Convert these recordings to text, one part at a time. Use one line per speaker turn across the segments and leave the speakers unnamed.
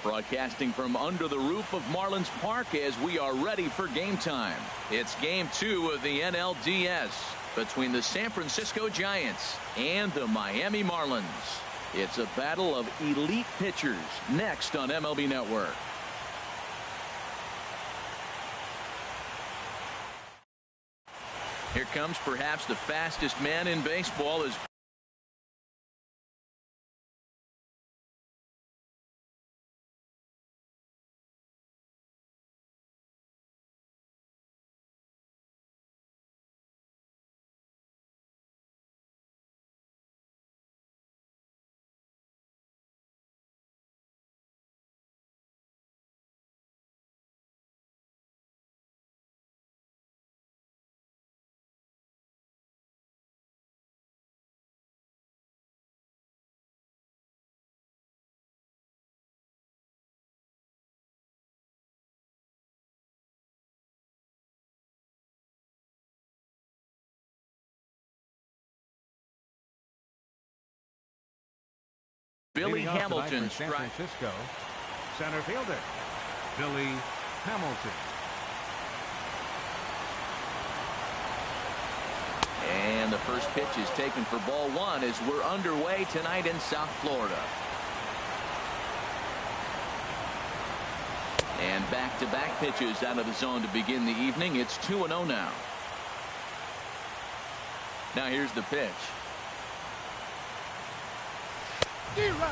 Broadcasting from under the roof of Marlins Park as we are ready for game time. It's game 2 of the NLDS between the San Francisco Giants and the Miami Marlins. It's a battle of elite pitchers next on MLB Network. Here comes perhaps the fastest man in baseball as Billy Hamilton
San Francisco, center fielder Billy Hamilton.
And the first pitch is taken for ball 1 as we're underway tonight in South Florida. And back-to-back pitches out of the zone to begin the evening. It's 2-0 now. Now here's the pitch.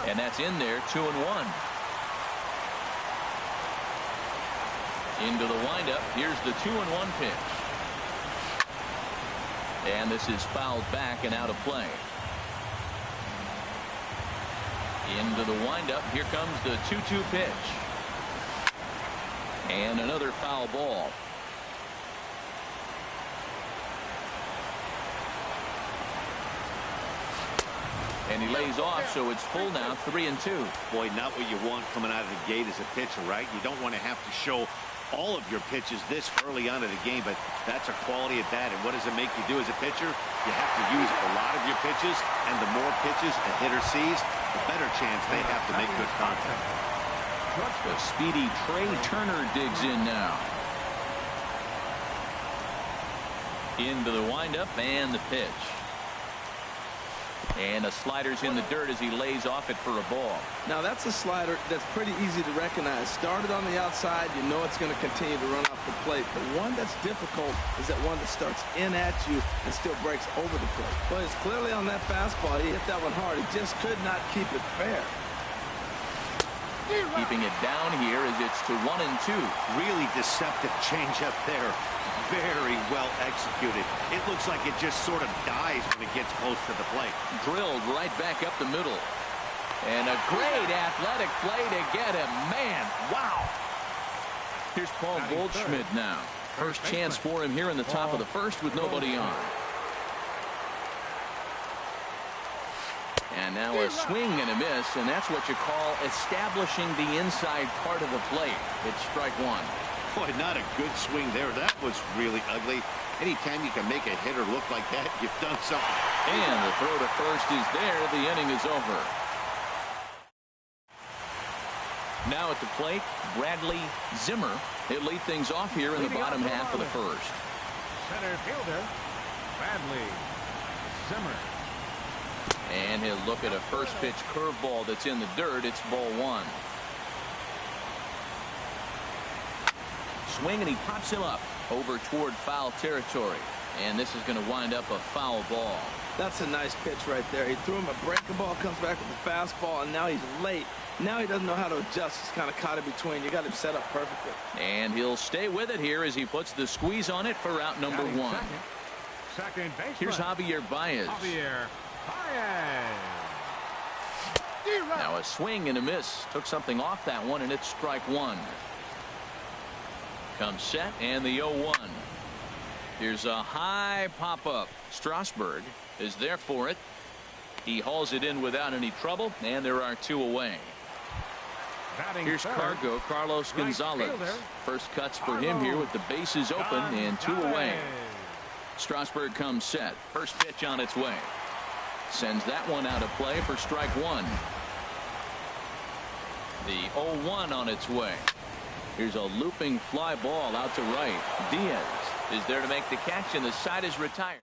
And that's in there, 2-1. Into the windup. Here's the 2-1 pitch. And this is fouled back and out of play. Into the windup. Here comes the 2-2 pitch. And another foul ball. And he lays off, so it's full now, 3-2.
Boy, not what you want coming out of the gate as a pitcher, right? You don't want to have to show all of your pitches this early on in the game, but that's a quality at bat. And what does it make you do as a pitcher? You have to use a lot of your pitches, and the more pitches a hitter sees, the better chance they have to make good contact.
The speedy Trey Turner digs in now. Into the windup and the pitch. And a slider's in the dirt as he lays off it for a ball.
Now that's a slider that's pretty easy to recognize. Started on the outside, you know it's going to continue to run off the plate. The one that's difficult is that one that starts in at you and still breaks over the plate. But it's clearly on that fastball. He hit that one hard. He just could not keep it fair.
Keeping it down here as it's to 1-2.
Really deceptive changeup there. Very well executed. It looks like it just sort of dies when it gets close to the plate.
Drilled right back up the middle. And a great athletic play to get him. Man, wow. Here's Paul Goldschmidt now. First chance for him here in the top of the first with nobody on. And now a swing and a miss, and that's what you call establishing the inside part of the plate. It's strike 1.
Boy, not a good swing there. That was really ugly. Anytime you can make a hitter look like that, you've done something.
And the throw to first is there. The inning is over. Now at the plate, Bradley Zimmer. He'll lead things off here in the bottom half of the first.
Center fielder Bradley Zimmer.
And he'll look at a first pitch curveball that's in the dirt. It's ball 1. Swing, and he pops him up over toward foul territory. And this is going to wind up a foul ball.
That's a nice pitch right there. He threw him a breaking ball, comes back with a fastball, and now he's late. Now he doesn't know how to adjust. He's kind of caught in between. You got him set up perfectly.
And he'll stay with it here as he puts the squeeze on it for out number 1.
Second baseman.
Here's Javier Baez. Now a swing and a miss. Took something off that one, and it's strike 1. Comes set, and the 0-1. Here's a high pop-up. Strasburg is there for it. He hauls it in without any trouble, and there are 2 away. Here's Cargo, Carlos Gonzalez. First cuts for him here with the bases open and 2 away. Strasburg comes set. First pitch on its way. Sends that one out of play for strike 1. The 0-1 on its way. Here's a looping fly ball out to right. Diaz is there to make the catch, and the side is retired.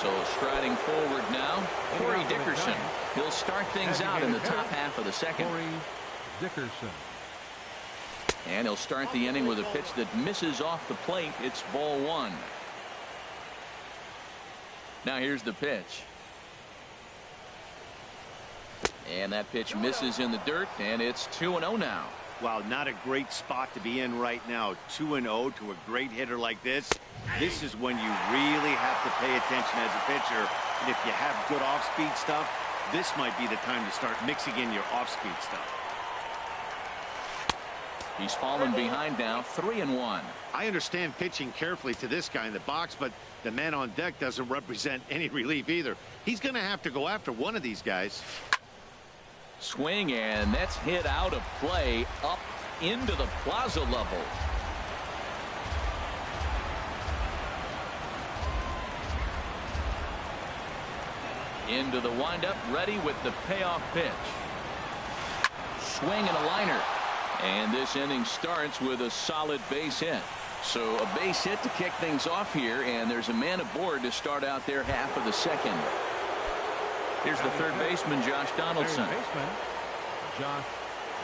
So striding forward now, Corey Dickerson. He'll start things out in the top half of the second.
Corey Dickerson.
And he'll start the inning with a pitch that misses off the plate. It's ball one. Now here's the pitch. And that pitch misses in the dirt, and it's 2-0 now.
Wow, not a great spot to be in right now. 2-0 to a great hitter like this. This is when you really have to pay attention as a pitcher. And if you have good off-speed stuff, this might be the time to start mixing in your off-speed stuff.
He's fallen behind now, 3-1.
I understand pitching carefully to this guy in the box, but the man on deck doesn't represent any relief either. He's going to have to go after one of these guys.
Swing, and that's hit out of play up into the plaza level. Into the windup, ready with the payoff pitch. Swing and a liner. And this inning starts with a solid base hit. So a base hit to kick things off here, and there's a man aboard to start out their half of the second. Here's the third baseman, Josh Donaldson.
Third baseman, Josh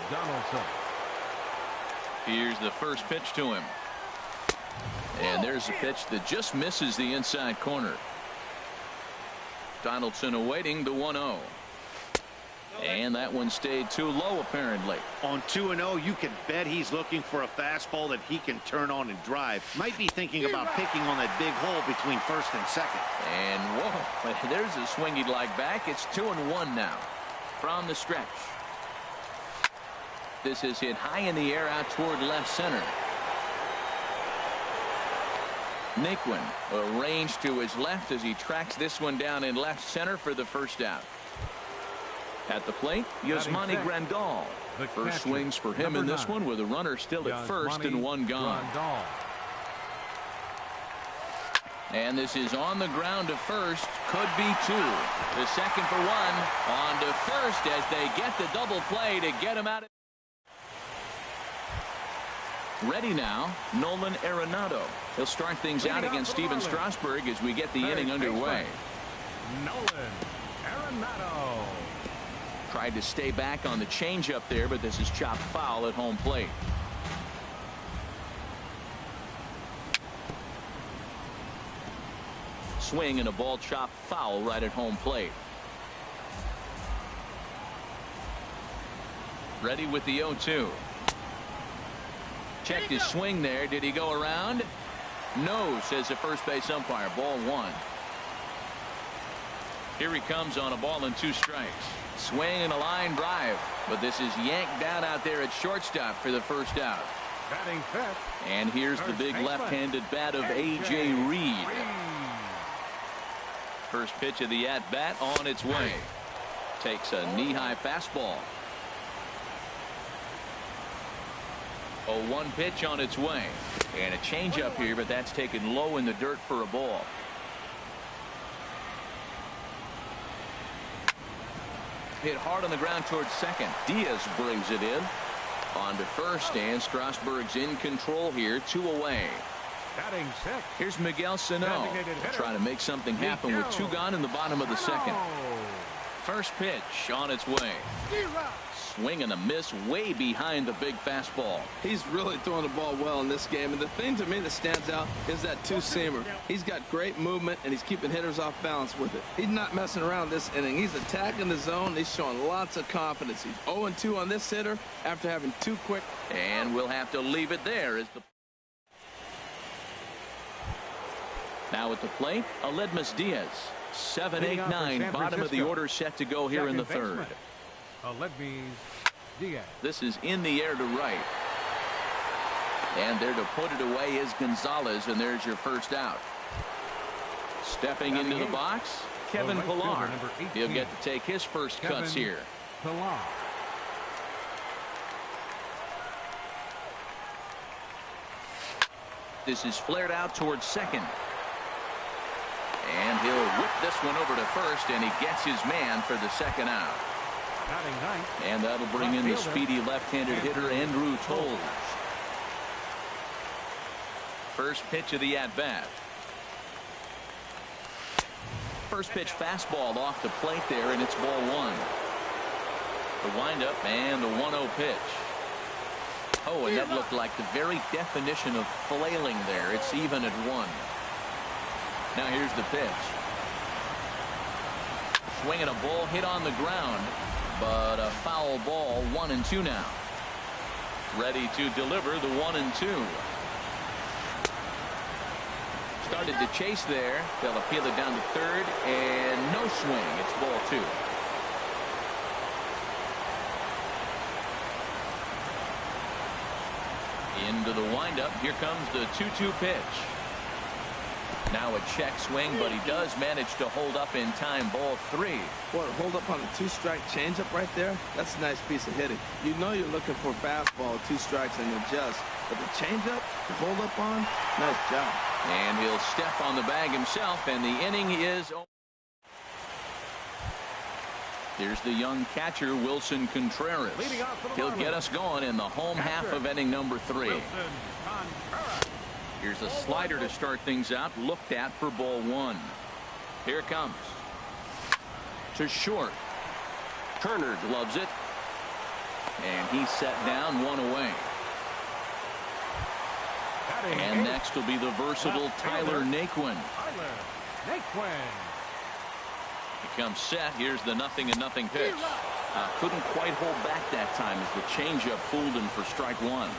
Donaldson.
Here's the first pitch to him. And there's a pitch that just misses the inside corner. Donaldson awaiting the 1-0. And that one stayed too low, apparently.
On 2-0, you can bet he's looking for a fastball that he can turn on and drive. Might be thinking about picking on that big hole between first and second.
And whoa, there's a swing he'd like back. It's 2-1 now from the stretch. This is hit high in the air out toward left center. Naquin arranged to his left as he tracks this one down in left center for the first out. At the plate, Yasmani Grandal. First swings for him in this one with a runner still at first and one gone. And this is on the ground to first. Could be two. The second for one. On to first as they get the double play to get him out. Ready now, Nolan Arenado. He'll start things out against Steven Strasburg as we get the inning underway.
Nolan Arenado.
Tried to stay back on the changeup there, but this is chopped foul at home plate. Swing and a ball chopped foul right at home plate. Ready with the 0-2. Checked his swing there. Did he go around? No, says the first base umpire. Ball one. Here he comes on a ball and two strikes. Swing and a line drive, but this is yanked down out there at shortstop for the first out.
Batting fifth.
And here's the big left-handed bat of A.J. Reed. First pitch of the at-bat on its way. Takes a knee-high fastball. 0-1 pitch on its way. And a changeup here, but that's taken low in the dirt for a ball. Hit hard on the ground towards second. Diaz brings it in. On to first, and Strasburg's in control here. 2 away.
Batting sixth.
Here's Miguel Sano trying to make something happen with 2 gone in the bottom of the second. First pitch on its way. Swing and a miss way behind the big fastball.
He's really throwing the ball well in this game, and the thing to me that stands out is that two-seamer. He's got great movement, and he's keeping hitters off balance with it. He's not messing around this inning. He's attacking the zone. He's showing lots of confidence. He's 0-2 on this hitter after having 2 quick.
And we'll have to leave it there as the now at the plate, Aledmus Diaz. 7, 8, 9, bottom of the order set to go here in the third.
Aledmus Diaz.
This is in the air to right. And there to put it away is Gonzalez, and there's your first out. Stepping into the box, Kevin Pillar. He'll get to take his first cuts here.
Pillar.
This is flared out towards second. And he'll whip this one over to first, and he gets his man for the second out.
Batting ninth.
And that'll bring in the speedy left-handed hitter Andrew Toles. First pitch of the at-bat. First pitch fastball off the plate there, and it's ball one. The windup and the 1-0 pitch. Oh, and that looked like the very definition of flailing there. It's even at one. Now here's the pitch. Swinging a ball hit on the ground, but a foul ball. 1-2 now. Ready to deliver the 1-2. Started to chase there. They'll appeal it down to third, and no swing. It's ball two. Into the windup. Here comes the 2-2 pitch. Now a check swing, but he does manage to hold up in time. Ball three.
Boy, hold up on a 2-strike changeup right there. That's a nice piece of hitting. You know you're looking for fastball, 2 strikes and adjust. But the changeup to hold up on, nice job.
And he'll step on the bag himself, and the inning is over. Here's the young catcher, Wilson Contreras. He'll get us going in the home half of inning number 3. Here's a slider to start things out, looked at for ball one. Here it comes. To short. Turner gloves it. And he's set down, one away. And next will be the versatile Tyler Naquin. He comes set. Here's the 0-0 pitch. Couldn't quite hold back that time as the changeup fooled him for strike one.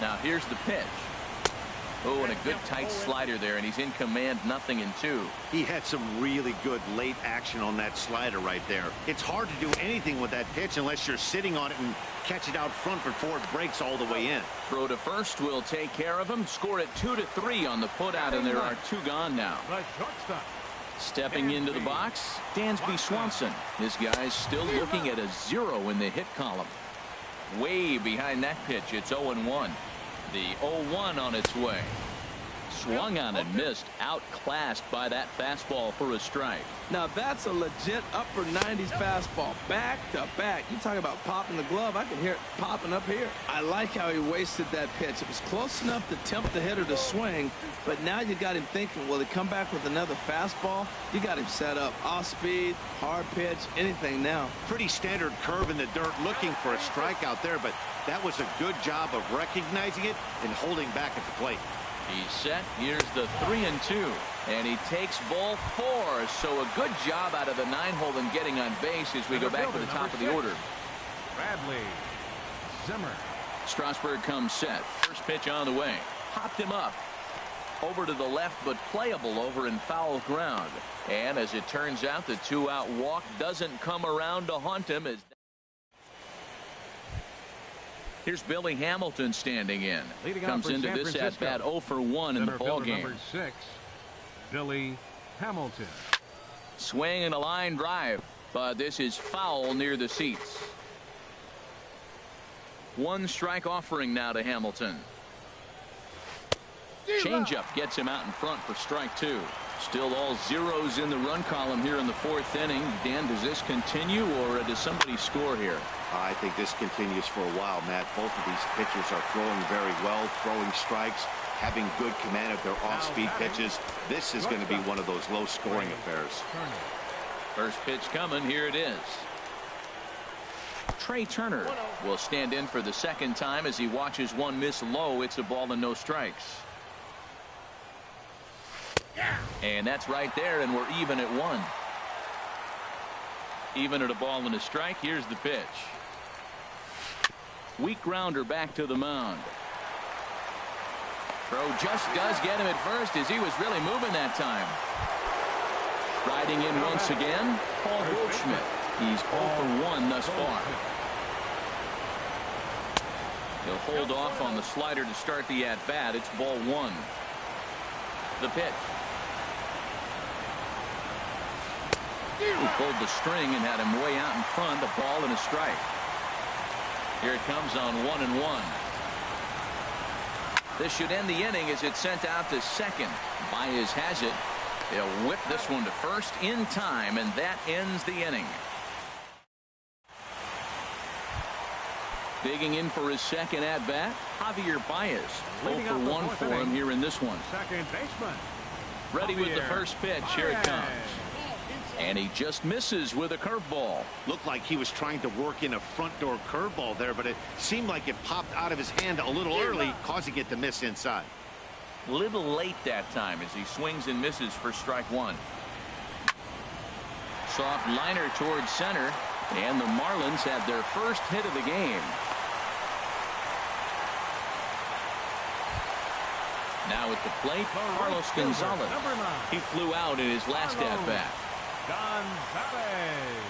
Now here's the pitch. Oh, and a good tight slider there, and he's in command, 0-2.
He had some really good late action on that slider right there. It's hard to do anything with that pitch unless you're sitting on it and catch it out front before it breaks all the way in.
Throw to first will take care of him. Score it 2-3 on the putout, and there are 2 gone now. Stepping into the box, Dansby Swanson. This guy's still looking at a 0 in the hit column. Way behind that pitch, it's 0-1. The 0-1 on its way. Swung on and missed. Outclassed by that fastball for a strike.
Now that's a legit upper 90s fastball. Back to back. You talk about popping the glove. I can hear it popping up here. I like how he wasted that pitch. It was close enough to tempt the hitter to swing, but now you got him thinking, will he come back with another fastball? You got him set up. Off speed, hard pitch, anything now.
Pretty standard curve in the dirt, looking for a strikeout there, but that was a good job of recognizing it and holding back at the plate.
He's set. Here's the 3-2, and he takes ball 4. So a good job out of the 9-hole in getting on base as we go back to the top of the order.
Bradley Zimmer.
Strasburg comes set. First pitch on the way. Popped him up. Over to the left, but playable over in foul ground. And as it turns out, the 2-out walk doesn't come around to haunt him. As here's Billy Hamilton standing in. Comes into this at bat 0 for 1 in the ball game.
Number 6, Billy Hamilton.
Swing and a line drive, but this is foul near the seats. 1 strike offering now to Hamilton. Changeup gets him out in front for strike 2. Still all zeros in the run column here in the 4th inning. Dan, does this continue, or does somebody score here?
I think this continues for a while, Matt. Both of these pitchers are throwing very well, throwing strikes, having good command of their off-speed pitches. This is going to be one of those low-scoring affairs.
First pitch coming. Here it is. Trey Turner will stand in for the 2nd time as he watches one miss low. It's a ball and no strikes. And that's right there, and we're even at 1. Even at a ball and a strike. Here's the pitch. Weak grounder back to the mound. Throw just does get him at first as he was really moving that time. Riding in once again, Paul Goldschmidt. He's 0 for 1 thus far. He'll hold off on the slider to start the at-bat. It's ball 1. The pitch. He pulled the string and had him way out in front. A ball and a strike. Here it comes on 1-1. This should end the inning as it's sent out to second. Baez has it. He'll whip this one to first in time, and that ends the inning. Digging in for his second at-bat, Javier Baez. 0 for 1 for him here in this one.
Second baseman.
Ready with the first pitch. Here it comes. And he just misses with a curveball.
Looked like he was trying to work in a front door curveball there, but it seemed like it popped out of his hand a little early, causing it to miss inside.
A little late that time as he swings and misses for strike one. Soft liner towards center, and the Marlins have their first hit of the game. Now at the plate, Carlos Gonzalez. He flew out in his last at-bat.
Gonzalez.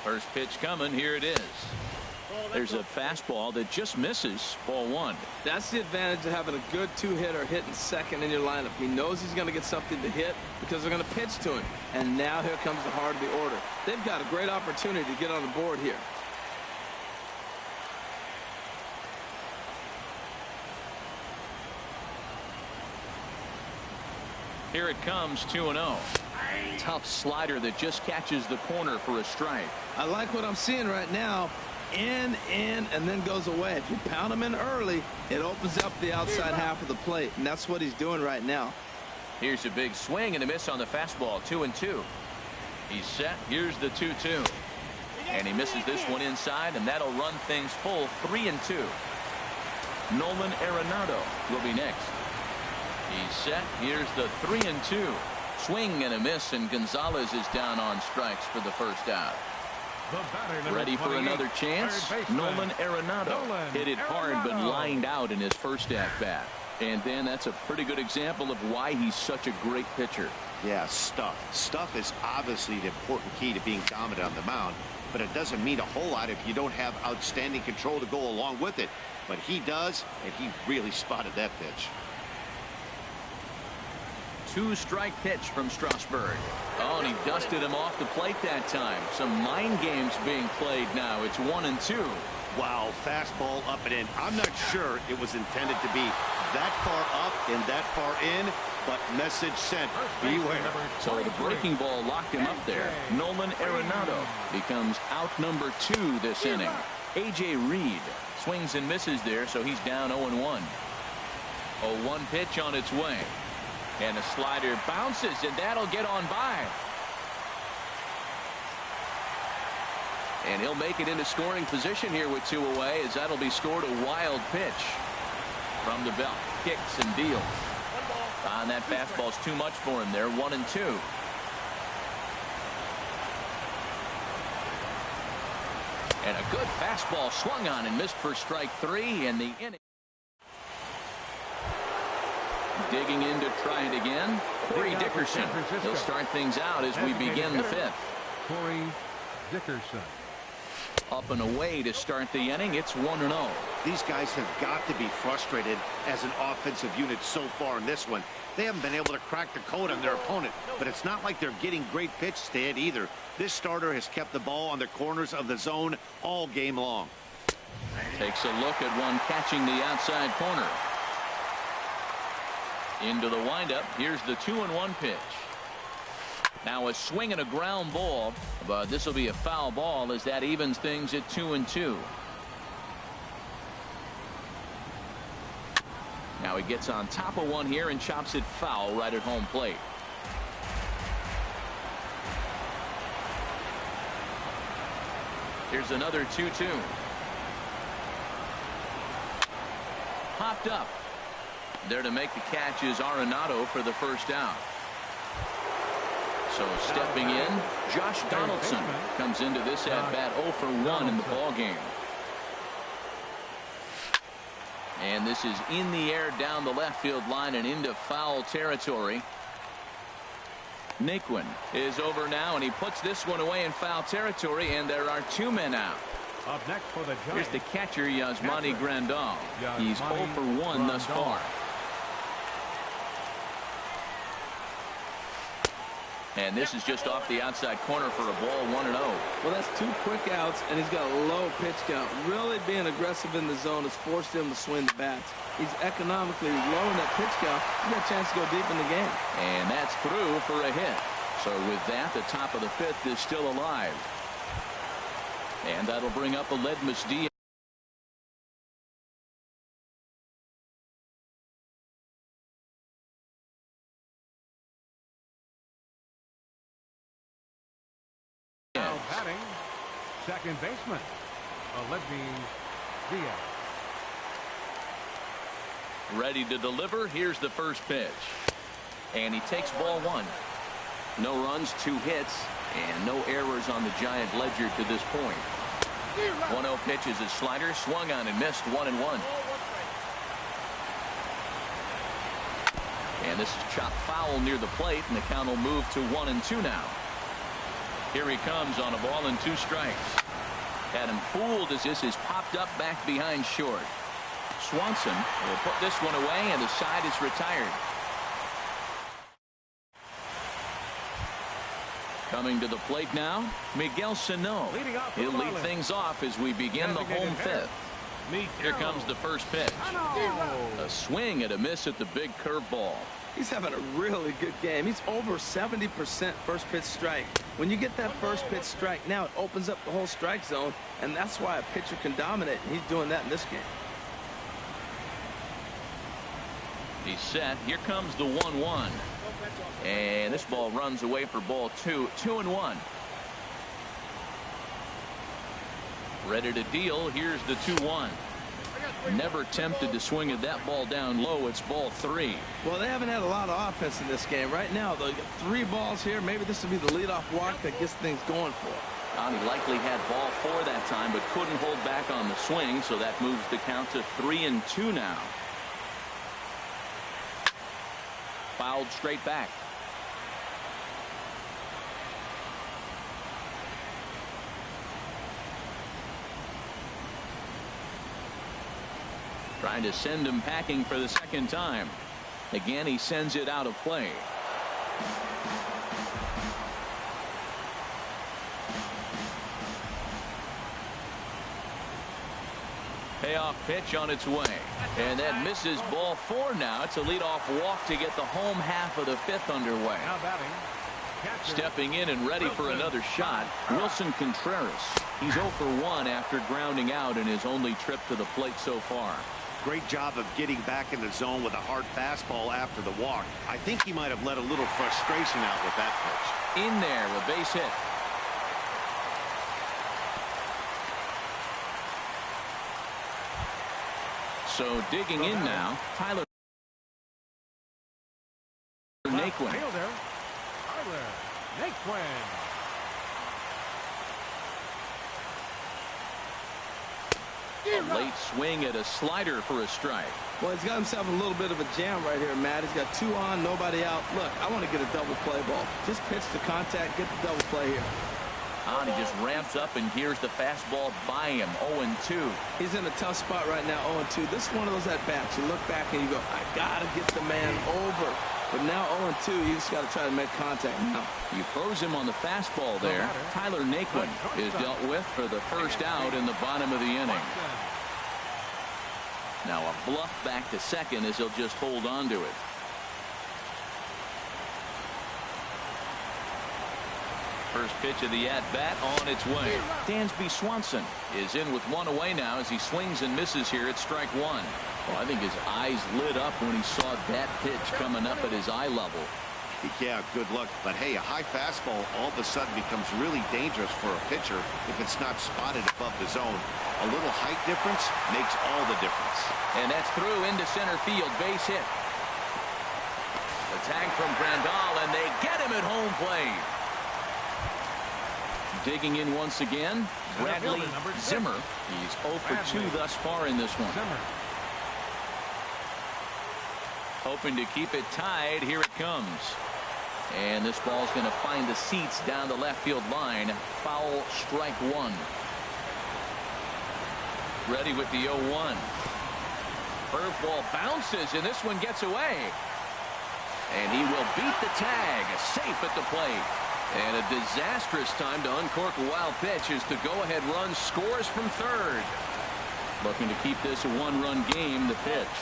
First pitch coming. Here it is. There's a fastball that just misses. Ball one.
That's the advantage of having a good two-hitter hitting second in your lineup. He knows he's going to get something to hit because they're going to pitch to him. And now here comes the heart of the order. They've got a great opportunity to get on the board here.
Here it comes, 2-0. Tough slider that just catches the corner for a strike.
I like what I'm seeing right now. In, and then goes away. If you pound him in early, it opens up the outside half of the plate, and that's what he's doing right now.
Here's a big swing and a miss on the fastball. 2-2. He's set. Here's the 2-2. And he misses this one inside, and that'll run things full. 3-2. Nolan Arenado will be next. He's set. Here's the 3-2. Swing and a miss, and Gonzalez is down on strikes for the first out. Ready for another chance? Nolan Arenado hit it hard but lined out in his first at-bat. And then that's a pretty good example of why he's such a great pitcher.
Yeah, stuff. Stuff is obviously the important key to being dominant on the mound, but it doesn't mean a whole lot if you don't have outstanding control to go along with it. But he does, and he really spotted that pitch.
Two-strike pitch from Strasburg. Oh, and he dusted him off the plate that time. Some mind games being played now. It's 1-2.
Wow, fastball up and in. I'm not sure it was intended to be that far up and that far in, but message sent. Beware.
So the breaking ball locked him up there. Nolan Arenado becomes out number 2 this inning. A.J. Reed swings and misses there, so he's down 0-1. 0-1 pitch on its way. And a slider bounces, and that'll get on by. And he'll make it into scoring position here with 2 away, as that'll be scored a wild pitch. From the belt, kicks and deals. And that fastball's too much for him there, 1-2. And a good fastball swung on and missed for strike 3 in the inning. Digging in to try it again, Corey Dickerson. He'll start things out as we begin the 5th.
Corey Dickerson.
Up and away to start the inning. It's 1-0.
These guys have got to be frustrated as an offensive unit so far in this one. They haven't been able to crack the code on their opponent, but it's not like they're getting great pitches to hit either. This starter has kept the ball on the corners of the zone all game long.
Takes a look at one catching the outside corner. Into the windup. Here's the 2-1 pitch. Now a swing and a ground ball, but this will be a foul ball as that evens things at 2-2. Now he gets on top of one here and chops it foul right at home plate. Here's another 2-2. Popped up. There to make the catch is Arenado for the first out. So stepping in, Josh Donaldson comes into this at-bat 0 for 1 in the ball game. And this is in the air down the left field line and into foul territory. Naquin is over now, and he puts this one away in foul territory, and there are 2 men out.
Up next for the Giants.
Here's the catcher, Yasmani Grandal. He's 0 for 1 thus far. And this is just off the outside corner for a ball, 1-0.
Well, that's 2 quick outs, and he's got a low pitch count. Really being aggressive in the zone has forced him to swing the bats. He's economically low in that pitch count. He's got a chance to go deep in the game.
And that's through for a hit. So with that, the top of the 5th is still alive. And that'll bring up a Ledmus D.
Now batting, second baseman, Ledmus Diaz.
Ready to deliver. Here's the first pitch. And he takes ball one. No runs, 2 hits, and no errors on the Giant ledger to this point. 1-0 pitch is a slider, swung on and missed, 1-1. And this is chopped foul near the plate, and the count will move to 1-2 now. Here he comes on a ball and 2 strikes. Had him fooled as this is popped up back behind short. Swanson will put this one away, and the side is retired. Coming to the plate now, Miguel Sano. He'll lead things off as we begin the home fifth. Here comes the first pitch. A swing and a miss at the big curveball.
He's having a really good game. He's over 70% first pitch strike. When you get that first pitch strike, now it opens up the whole strike zone, and that's why a pitcher can dominate, and he's doing that in this game.
He's set. Here comes the 1-1. And this ball runs away for ball 2. 2-1. Ready to deal. Here's the 2-1. Never tempted to swing at that ball down low. It's ball 3.
Well, they haven't had a lot of offense in this game. Right now, they got 3 balls here. Maybe this will be the leadoff walk that gets things going for him.
He likely had ball 4 that time, but couldn't hold back on the swing, so that moves the count to 3-2 now. Fouled straight back. Trying to send him packing for the second time. Again, he sends it out of play. Payoff pitch on its way. And that misses ball 4 now. It's a leadoff walk to get the home half of the 5th underway.
Now batting,
Stepping in and ready for another shot, Wilson Contreras. He's 0 for 1 after grounding out in his only trip to the plate so far.
Great job of getting back in the zone with a hard fastball after the walk. I think he might have let a little frustration out with that pitch.
In there, a base hit. So digging in now, Tyler Naquin.
Fielder, Tyler Naquin.
A late swing at a slider for a strike.
Well, he's got himself a little bit of a jam right here, Matt. He's got 2 on, nobody out. Look, I want to get a double play ball. Just pitch the contact, get the double play here.
He just ramps up, and here's the fastball by him. 0-2.
He's in a tough spot right now, 0-2. This is one of those at-bats. You look back and you go, I got to get the man over. But now 0-2, you just got to try to make contact now.
You froze him on the fastball there. Tyler Naquin is dealt with for the first out in the bottom of the inning. Now a bluff back to second as he'll just hold on to it. First pitch of the at-bat on its way. Dansby Swanson is in with 1 away now as he swings and misses here at strike 1. Well, I think his eyes lit up when he saw that pitch coming up at his eye level.
Yeah, good luck. But hey, a high fastball all of a sudden becomes really dangerous for a pitcher if it's not spotted above the zone. A little height difference makes all the difference.
And that's through into center field. Base hit. The tag from Grandal, and they get him at home plate. Digging in once again, Bradley Zimmer. He's 0 for 2 thus far in this one. Hoping to keep it tied. Here it comes. And this ball's going to find the seats down the left field line. Foul, strike 1. Ready with the 0-1. Curveball bounces, and this one gets away. And he will beat the tag. Safe at the plate. And a disastrous time to uncork a wild pitch as the go-ahead run scores from third. Looking to keep this a 1-run game, the pitch.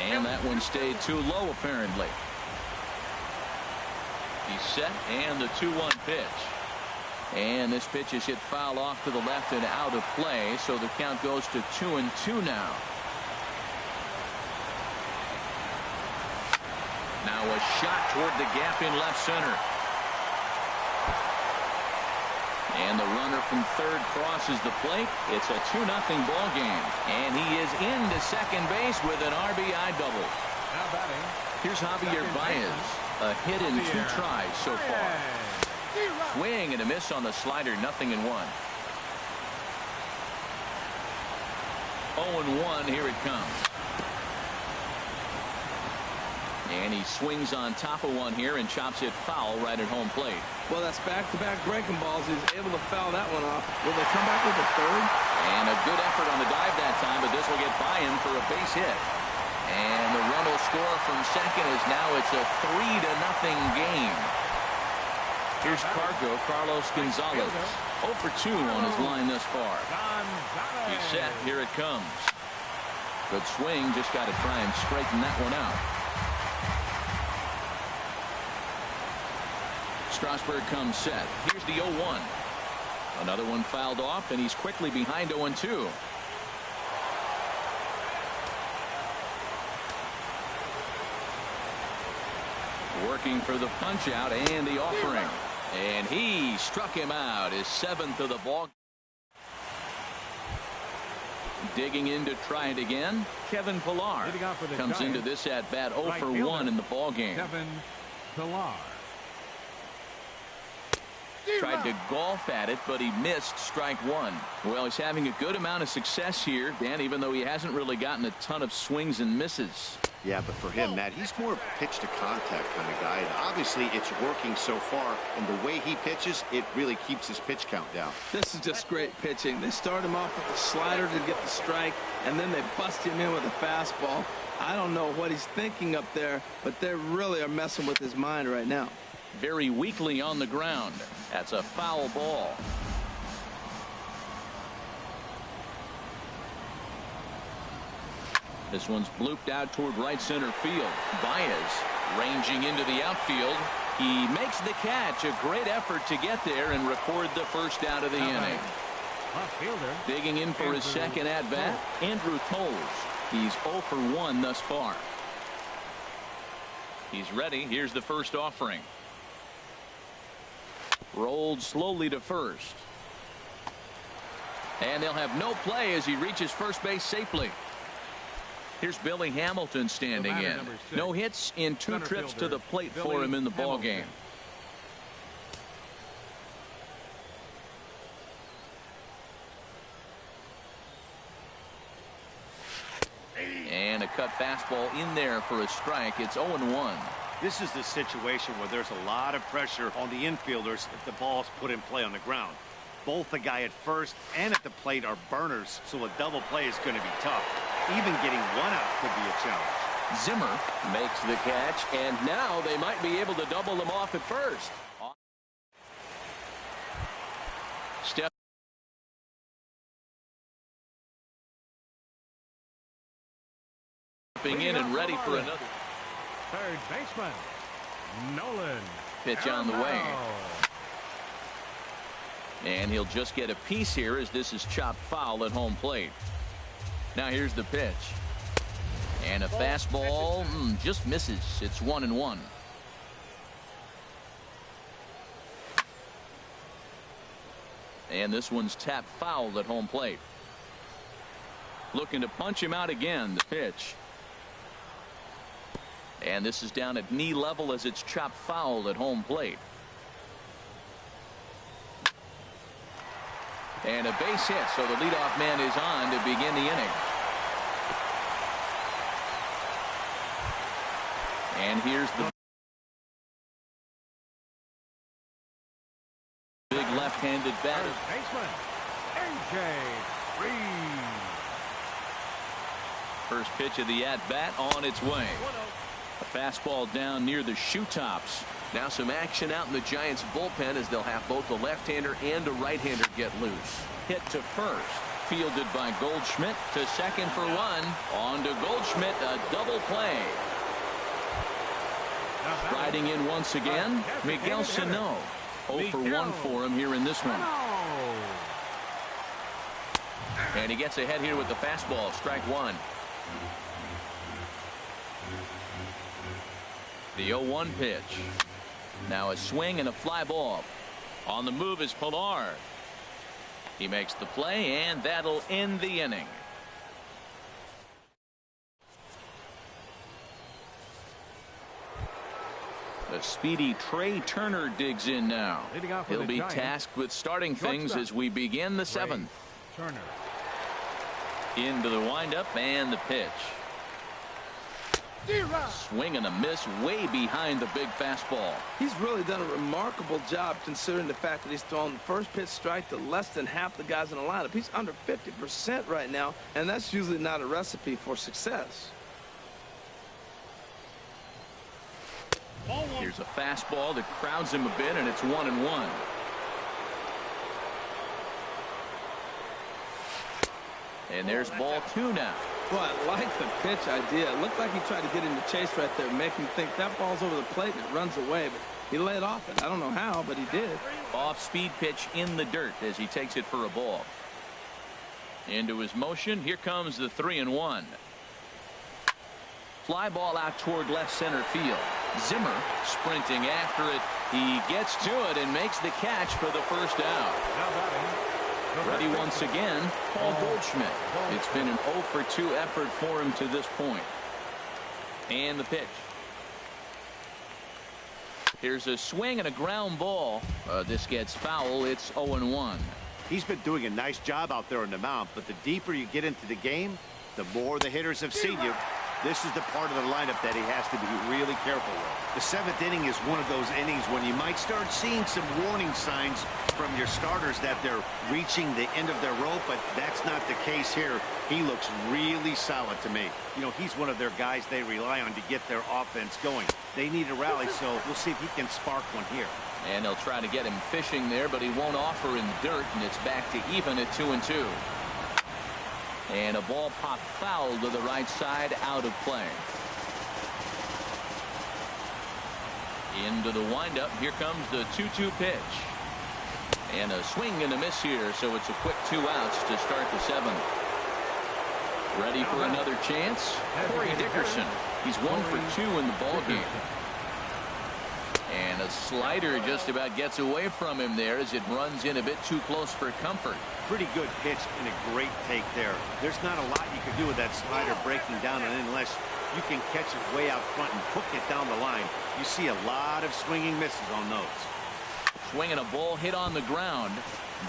And that one stayed too low, apparently. He's set, and the 2-1 pitch. And this pitch is hit foul off to the left and out of play, so the count goes to 2-2 now. Now a shot toward the gap in left center. And the runner from third crosses the plate. It's a 2-0 ball game. And he is into second base with an RBI double.
Now batting.
Here's Javier Baez. A hit in 2 tries so far. Swing and a miss on the slider. 0-1. 0-1. Here it comes. And he swings on top of one here and chops it foul right at home plate.
Well, that's back-to-back breaking balls. He's able to foul that one off. Will they come back with a third?
And a good effort on the dive that time, but this will get by him for a base hit. And the run will score from second as now it's a 3-0 game. Here's Carlos Gonzalez. 0 for 2 on his line thus far. He's set. Here it comes. Good swing. Just got to try and straighten that one out. Strasburg comes set. Here's the 0-1. Another one fouled off, and he's quickly behind 0-2. Working for the punch out and the offering. And he struck him out. His 7th of the ball. Digging in to try it again. Kevin Pillar comes into this at bat 0 for 1 in the ball game.
Kevin Pillar.
Tried to golf at it, but he missed strike 1. Well, he's having a good amount of success here, Dan, even though he hasn't really gotten a ton of swings and misses.
Yeah, but for him, Matt, he's more of a pitch to contact kind of guy. And obviously, it's working so far, and the way he pitches, it really keeps his pitch count down.
This is just great pitching. They start him off with the slider to get the strike, and then they bust him in with a fastball. I don't know what he's thinking up there, but they really are messing with his mind right now.
Very weakly on the ground. That's a foul ball. This one's blooped out toward right center field. Baez ranging into the outfield. He makes the catch. A great effort to get there and record the first out of the inning. Digging in for his second at bat, Andrew Toles. He's 0 for 1 thus far. He's ready. Here's the first offering. Rolled slowly to first. And they'll have no play as he reaches first base safely. Here's Billy Hamilton standing in. No hits in 2 trips to the plate for him in the ball game. And a cut fastball in there for a strike. It's 0-1.
This is the situation where there's a lot of pressure on the infielders if the ball's put in play on the ground. Both the guy at first and at the plate are burners, so a double play is going to be tough. Even getting one out could be a challenge.
Zimmer makes the catch, and now they might be able to double them off at first. Stepping in and ready for another.
Third baseman, Nolan.
Pitch on the way. And he'll just get a piece here as this is chopped foul at home plate. Now here's the pitch. And a fastball just misses. It's 1-1. And this one's tapped foul at home plate. Looking to punch him out again. The pitch. And this is down at knee level as it's chopped foul at home plate. And a base hit, so the leadoff man is on to begin the inning. And here's the big left-handed batter.
Baseman, A.J. Reed.
First pitch of the at-bat on its way. A fastball down near the shoe tops. Now some action out in the Giants bullpen as they'll have both a left-hander and a right-hander get loose. Hit to first. Fielded by Goldschmidt to second for 1. On to Goldschmidt, a double play. Riding in once again, Miguel Sano. 0 for 1 for him here in this one. And he gets ahead here with the fastball. Strike one. The 0-1 pitch. Now a swing and a fly ball. On the move is Pilar. He makes the play, and that'll end the inning. The speedy Trey Turner digs in now. He'll be tasked with starting things as we begin the seventh.
Turner.
Into the windup and the pitch. Swing and a miss way behind the big fastball.
He's really done a remarkable job considering the fact that he's thrown the first pitch strike to less than half the guys in the lineup. He's under 50% right now, and that's usually not a recipe for success.
Here's a fastball that crowds him a bit, and it's 1-1. And there's ball two now.
Well, I like the pitch idea. It looked like he tried to get into chase right there, make him think that ball's over the plate and it runs away, but he laid off it. I don't know how, but he did.
Off-speed pitch in the dirt as he takes it for a ball. Into his motion. Here comes the 3-1. Fly ball out toward left center field. Zimmer sprinting after it. He gets to it and makes the catch for the first out. Ready once again, Paul Goldschmidt. It's been an 0 for 2 effort for him to this point. And the pitch. Here's a swing and a ground ball. This gets foul. It's 0-1.
He's been doing a nice job out there on the mound, but the deeper you get into the game, the more the hitters have seen you. This is the part of the lineup that he has to be really careful with. The seventh inning is one of those innings when you might start seeing some warning signs from your starters that they're reaching the end of their rope, but that's not the case here. He looks really solid to me. You know, he's one of their guys they rely on to get their offense going. They need a rally, so we'll see if he can spark one here.
And they'll try to get him fishing there, but he won't offer in the dirt, and it's back to even at 2-2. And a ball popped foul to the right side, out of play. Into the windup. Here comes the 2-2 pitch. And a swing and a miss here, so it's a quick 2 outs to start the seventh. Ready for another chance? Corey Dickerson. He's 1 for 2 in the ballgame. And a slider just about gets away from him there as it runs in a bit too close for comfort.
Pretty good pitch and a great take there. There's not a lot you can do with that slider breaking down, and unless you can catch it way out front and hook it down the line, you see a lot of swinging misses on those.
Swinging a ball hit on the ground,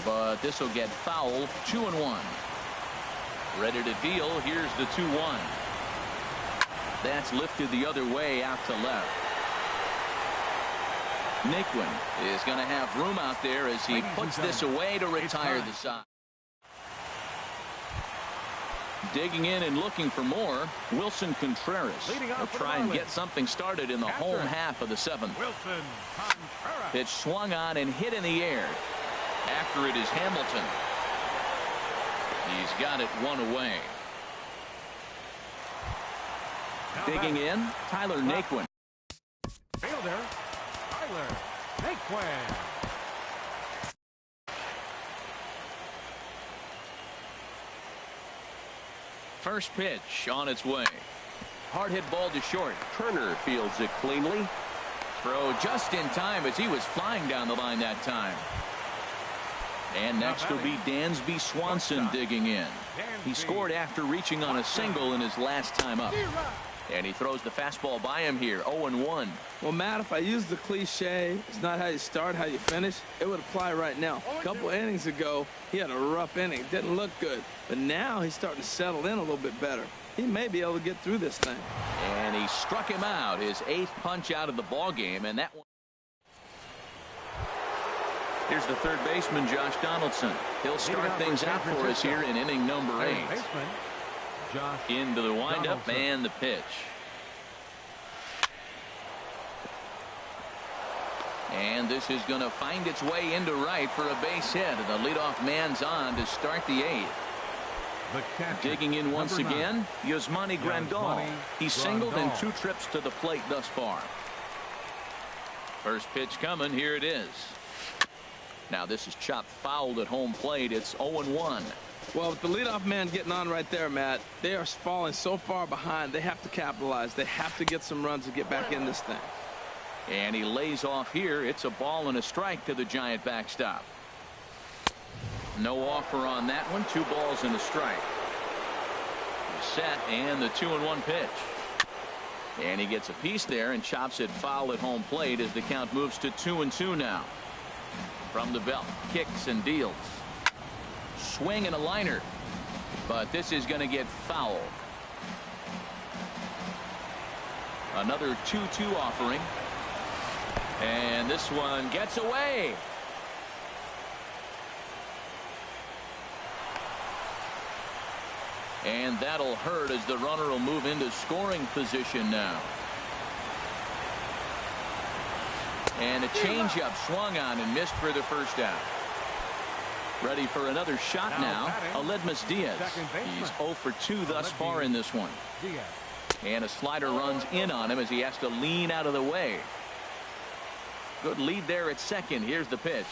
but this will get foul. 2-1. Ready to deal. Here's the 2-1. That's lifted the other way out to left. Naquin is going to have room out there as he puts this away to retire the side. Digging in and looking for more, Wilson Contreras will try and get something started in the home half of the seventh. Pitch swung on and hit in the air. After it is Hamilton. He's got it 1 away. Digging in, Tyler Naquin.
Fielder, Tyler Naquin.
First pitch on its way. Hard hit ball to short. Turner fields it cleanly. Throw just in time as he was flying down the line that time. And next will be Dansby Swanson digging in. He scored after reaching on a single in his last time up. And he throws the fastball by him here. 0-1.
Well, Matt, if I use the cliche, it's not how you start, how you finish, it would apply right now. A couple innings ago, he had a rough inning. Didn't look good. But now he's starting to settle in a little bit better. He may be able to get through this thing.
And he struck him out, his 8th punch out of the ball game, and that one. Here's the third baseman, Josh Donaldson. He'll start things out for us here in inning number 8. Into the windup and the pitch. And this is going to find its way into right for a base hit. And the leadoff man's on to start the 8th. Digging in once again, Yasmani Grandal. He's singled in 2 trips to the plate thus far. First pitch coming. Here it is. Now this is chopped fouled at home plate. It's 0-1.
Well, with the leadoff man getting on right there, Matt, they are falling so far behind. They have to capitalize. They have to get some runs to get back in this thing.
And he lays off here. It's a ball and a strike to the Giant backstop. No offer on that one. 2 balls and a strike. Set, and the 2-1 pitch. And he gets a piece there and chops it foul at home plate as the count moves to 2-2 now. From the belt, kicks and deals. Swing and a liner. But this is going to get foul. Another 2-2 offering. And this one gets away. And that'll hurt as the runner will move into scoring position now. And a changeup swung on and missed for the first out. Ready for another shot now. Aledmus Diaz. He's 0 for 2 thus far in this one. And a slider runs in on him as he has to lean out of the way. Good lead there at second. Here's the pitch.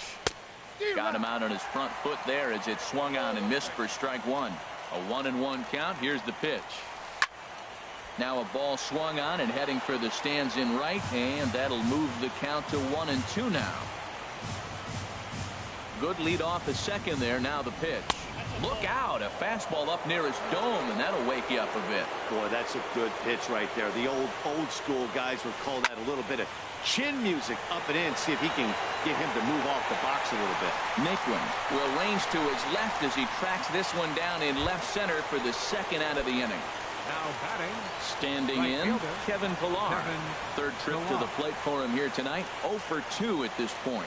Got him out on his front foot there as it swung on and missed for strike 1. A 1-1 count. Here's the pitch. Now a ball swung on and heading for the stands in right, and that'll move the count to 1-2 now. Good lead off the second there. Now the pitch. Look out, a fastball up near his dome, and that'll wake you up a bit.
Boy, that's a good pitch right there. The old school guys would call that a little bit of chin music up and in. See if he can get him to move off the box a little bit.
Naquin will range to his left as he tracks this one down in left center for the second out of the inning.
Now batting.
Standing
right
in,
fielder,
Kevin Pillar. Third trip to the
Pillar.
plate for him here tonight. 0 for 2 at this point.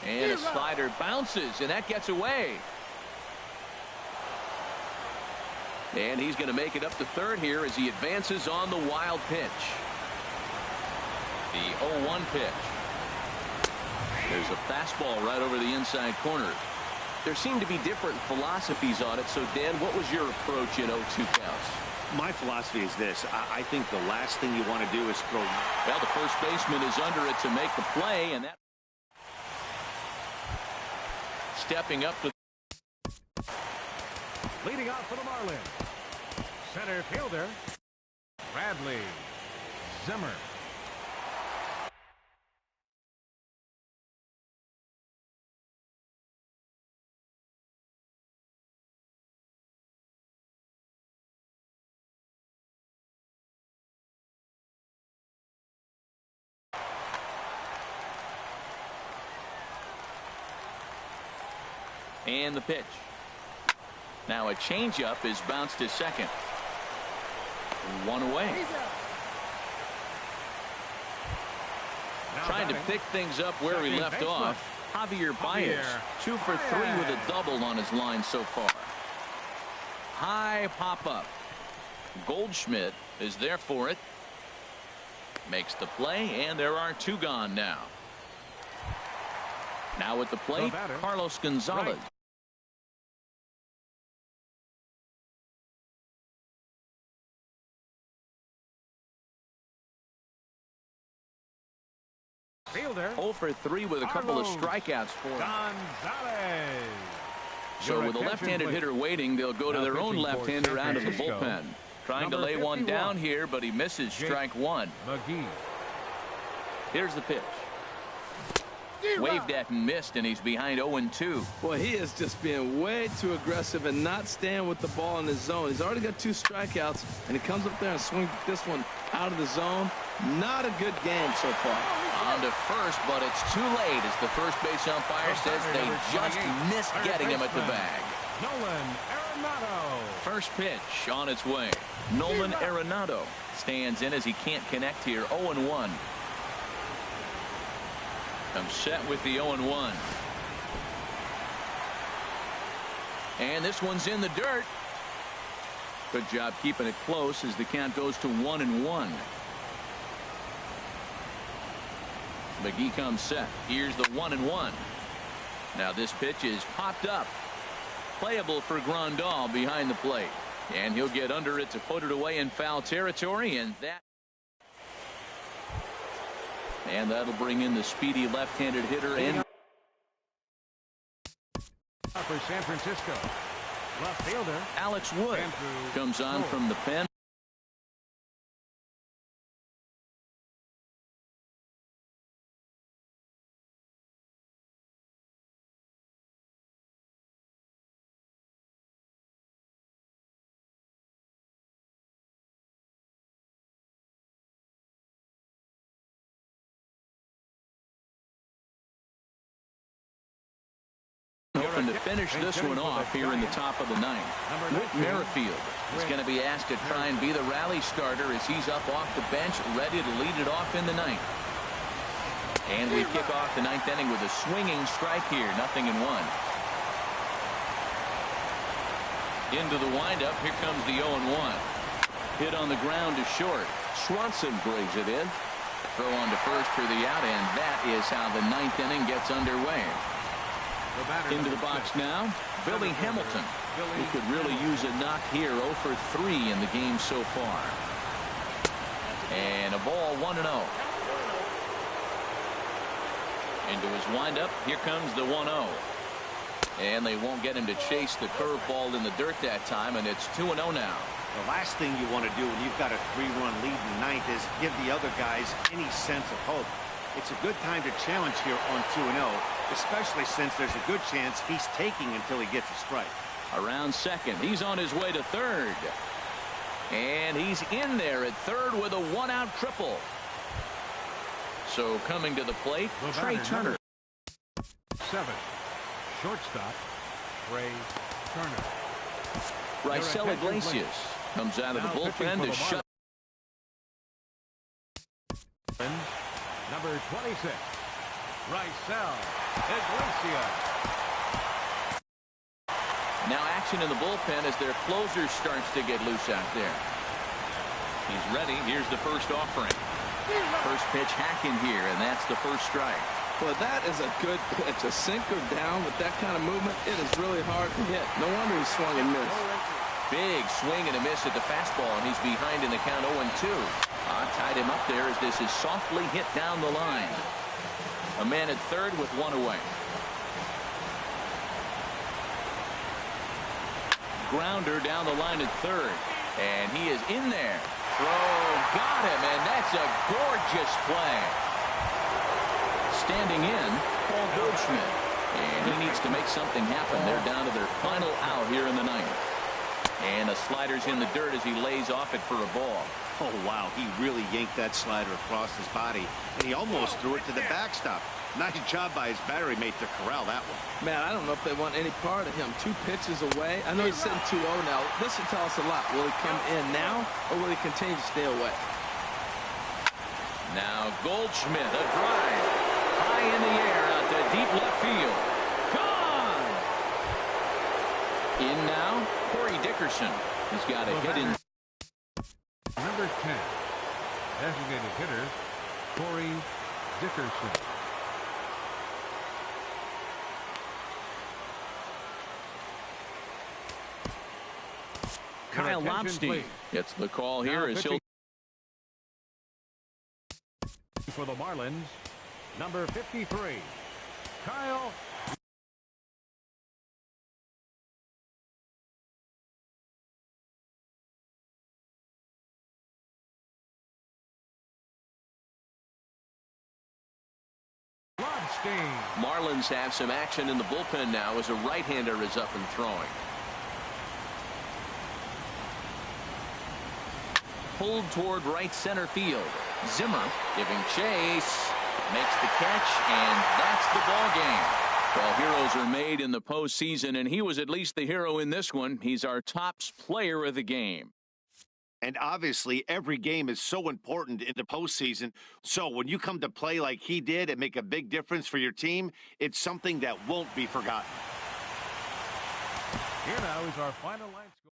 And a slider bounces, and that gets away. And he's going to make it up to third here as he advances on the wild pitch. The 0-1 pitch. There's a fastball right over the inside corner. There seem to be different philosophies on it. So, Dan, what was your approach in 0-2 counts?
My philosophy is this. I think the last thing you want to do is throw.
Well, the first baseman is under it to make the play, and that. Stepping up to.
Leading off for the Marlins. Center fielder, Bradley Zimmer.
And the pitch. Now a changeup is bounced to second. 1 away. Trying to pick things up where he left off. Javier Baez, 2 for 3 with a double on his line so far. High pop up. Goldschmidt is there for it. Makes the play, and there are 2 gone now. Now at the plate, Carlos Gonzalez.
Right. Fielder
0 for 3 with a couple of strikeouts for him.
Gonzalez.
So with a left-handed hitter waiting, they'll go to their own left-hander out of the bullpen. Trying to lay one down here, but he misses strike 1.
McGee.
Here's the pitch. Waved at and missed, and he's behind 0-2.
Boy, he is just being way too aggressive and not staying with the ball in his zone. He's already got 2 strikeouts, and he comes up there and swings this one out of the zone. Not a good game so far.
On to first, but it's too late as the first base umpire says they just missed getting him at the bag.
Nolan Arenado.
First pitch on its way. Nolan Arenado stands in as he can't connect here. 0-1. I'm set with the 0-1. And this one's in the dirt. Good job keeping it close as the count goes to 1-1. McGee comes set. Here's the 1-1. Now this pitch is popped up. Playable for Grandal behind the plate. And he'll get under it to put it away in foul territory, and that And that'll bring in the speedy left-handed hitter and
For San Francisco, left fielder
Alex Wood comes on from the pen. Hoping to finish this one off here in the top of the ninth. Whit Merrifield is going to be asked to try and be the rally starter as he's up off the bench, ready to lead it off in the ninth. And we kick off the ninth inning with a swinging strike here, 0-1. Into the windup, here comes the 0-1. Hit on the ground to short. Swanson brings it in. Throw on to first for the out, and that is how the ninth inning gets underway. Into the box now, Billy Hamilton, who could really use a knock here. 0 for 3 in the game so far. And a ball, 1-0. Into his windup, here comes the 1-0. And they won't get him to chase the curveball in the dirt that time, and it's 2-0 now.
The last thing you want to do when you've got a 3-run lead in the ninth is give the other guys any sense of hope. It's a good time to challenge here on 2-0, especially since there's a good chance he's taking until he gets a strike.
Around second, he's on his way to third. And he's in there at third with a one-out triple. So coming to the plate, Trey Turner.
7, shortstop, Trey Turner.
Raisel Iglesias comes out of the bullpen to shut.
Number 26, Raisel Iglesias.
Now action in the bullpen as their closer starts to get loose out there. He's ready. Here's the first offering. First pitch hacking here, and that's the first strike.
Well, that is a good pitch. A sinker down with that kind of movement, it is really hard to hit. No wonder he swung and missed.
Big swing and a miss at the fastball, and he's behind in the count 0-2. Tied him up there as this is softly hit down the line. A man at third with one away. Grounder down the line at third, and he is in there. Throw got him, and that's a gorgeous play. Standing in, Paul Goldschmidt, and he needs to make something happen. They're down to their final out here in the ninth. And the slider's in the dirt as he lays off it for a ball.
Oh, wow. He really yanked that slider across his body, and he almost threw it to the backstop. Nice job by his battery mate to corral that one.
Man, I don't know if they want any part of him. 2 pitches away. I know he's sitting 2-0 now. This will tell us a lot. Will he come in now, or will he continue to stay away?
Now Goldschmidt, a drive. High in the air out to deep left field. Gone! In now, Corey Dickerson. He's got a hit in.
Number 10, designated hitter, Corey Dickerson.
Kyle Lobstein gets the call here as he'll.
For the Marlins, number 53, Kyle.
Marlins have some action in the bullpen now as a right-hander is up and throwing. Pulled toward right center field. Zimmer giving chase. Makes the catch, and that's the ball game. Well, heroes are made in the postseason, and he was at least the hero in this one. He's our top player of the game.
And obviously, every game is so important in the postseason. So when you come to play like he did and make a big difference for your team, it's something that won't be forgotten.
Here now is our final line score.